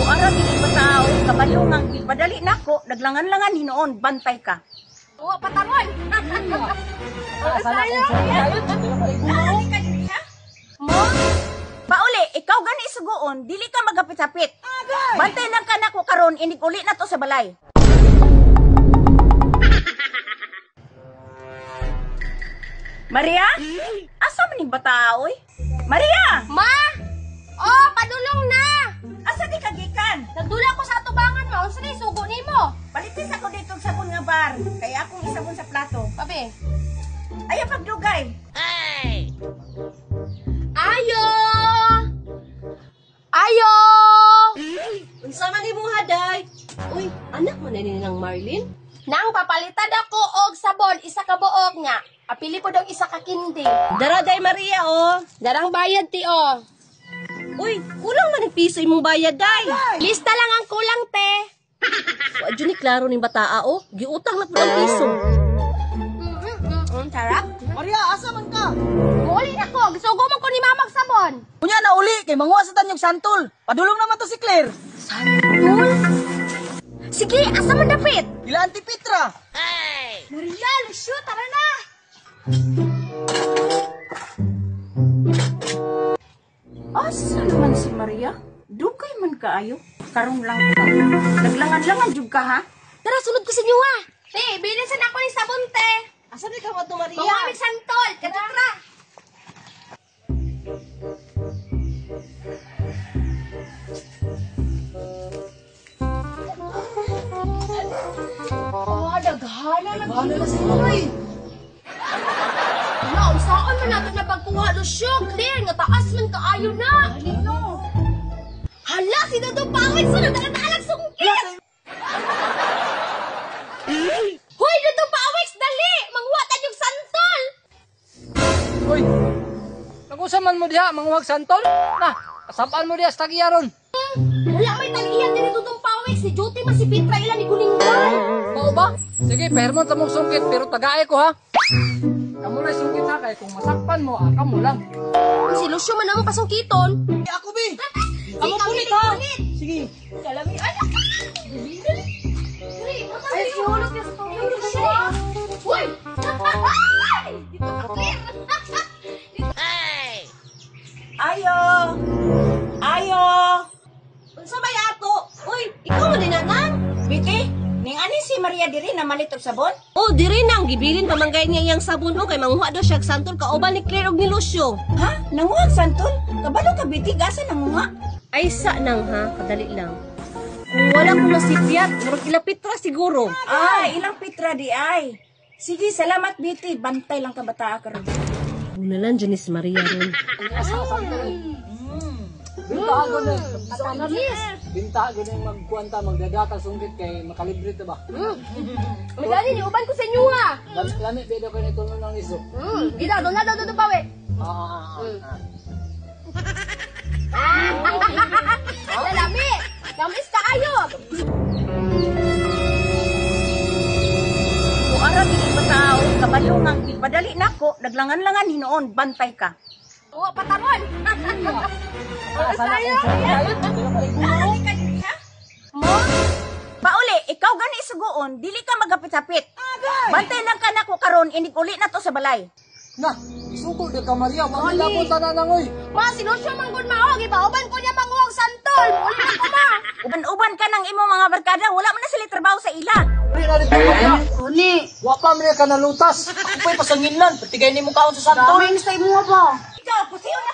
Ara dili ba tao, kabalungang padali nako, naglangan-langan hinoon, bantay ka. Oo, pataron. Mo? Pauli, ikaw gani isugoon, dili ka magapit-apit. Bantay lang ka nako karon, inig uli na to sa balay. Maria? Asa man ning bata oy? Maria! Ma! Oh, padulong na! Asa di kagikan? Nagdula ko sa atubangan mo. Unsa ni sugo nimo? Palitis ako dito sa sabon nga bar, kaya akong isabon sa plato. Pabe. Ayaw pagdugay. Ayo! Ayo! Unsa man imong haday? Uy, anak man ni nang Marlin? Nang papalitad ako og sabon, isa ka buok nga. Apili po daw isa ka kindi. Daraday Maria oh. Darang bayad ti o. Uy, kulang man ang piso imong bayad day. Lista lang ang kulang te. Wa jud ni klaro ning bataa oh. Giutang na pud ang piso. Sarap. Maria, asa man ka? Uli ako, gisugo man ko ni mamag sabon. Kunya na uli, kay manguha sa tanyog santol. Padulong naman to si Claire. Santol? Sige, asa man dapit? Ila Auntie Petra. Maria, Lucio, tara na. Asa naman si Maria? Dugay man kaayo. Karon lang ka. Naglangan-langan jud ka ha? Tara, sunod ko sa inyo ha. Te, bilisan ako ni sabon te. Asa ni ka to Maria? Pangawig santol, katara. Oh, daghana na Bahala na sa iyo ay. na, saan man nato na pagkuha do siya? Clear, nga taas man kaayo na. Halino. Hala, si Dodo Pawit, sunod na natalag sungkit. Hoy, Dodo Pawit, dali! Mangwatan yung santol! Uy. Nag-usa man mo diha manguhag santol? Na, kasabaan mo diha sa tagiyaron. Wala may taliyan din Dodo Pawit, si Juti man si Pitra ilan ni Guninggan. Mao ba? Sige, permon ta mong sungkit pero tagaay ko ha. Kamu na sungkit ha kay kung masakpan mo, kamo lang. Si Lucio man namang pasungkiton. Ako bi. Amo punit ha. Sige. Kalami, ay! Ay, si Hulog yung Lucio. Hoy! Dito ka, Clear! Ayo! Ayo! Unsa may ato? Uy, ikaw man ni nanang? Biti, ning ani si Maria diri na malit og sabon? Oh, diri nang gibilin pamanggay niya yang sabon ho kay manguha daw siya og santol kauban ni Claire og ni Lucio. Ha? Nanguhag santol? Kabalo ka biti gasa nanguha? Ay sa nang ha, kadali lang. Kung wala ko nasipyat, murag ila Petra siguro. Ay, ilang Petra di ay. Sige, salamat biti. Bantay lang ka bata ka ron. Unalan dyan ni si Maria ron. Binta ako na. Binta ako na magkuwanta, magdadata sungkit kay makalibre ta ba? Madali, niuban ko sa inyo ha. Lami, bedo ko na ito ng iso. Gila, doon na daw Dodo Pawit. Lalami! Lamis ka kayo! Kung ara dili ba tao, kabalungang padali nako, naglangan-langan hinoon, bantay ka. Oo, pataron! Mo? Pauli, ikaw gani isugoon, dili ka magapit-apit. Bantay lang ka nako karon, inig uli na to sa balay. Na, isuko de ka Maria, wala ko tananangoy. Ma, si Lucio manggod maog, ibauban ko niya manguhang santol! Uli na ko ma! Uban-uban ka ng imong mga barkada, wala man na sila trabaho sa ila. Pre na rin Maria. Uni, Wapa man ka nalutas. Ako pa'y pasanginlan. Patigay ni mo kaon sa santol. sa imo ba? Ikaw, pusiyo na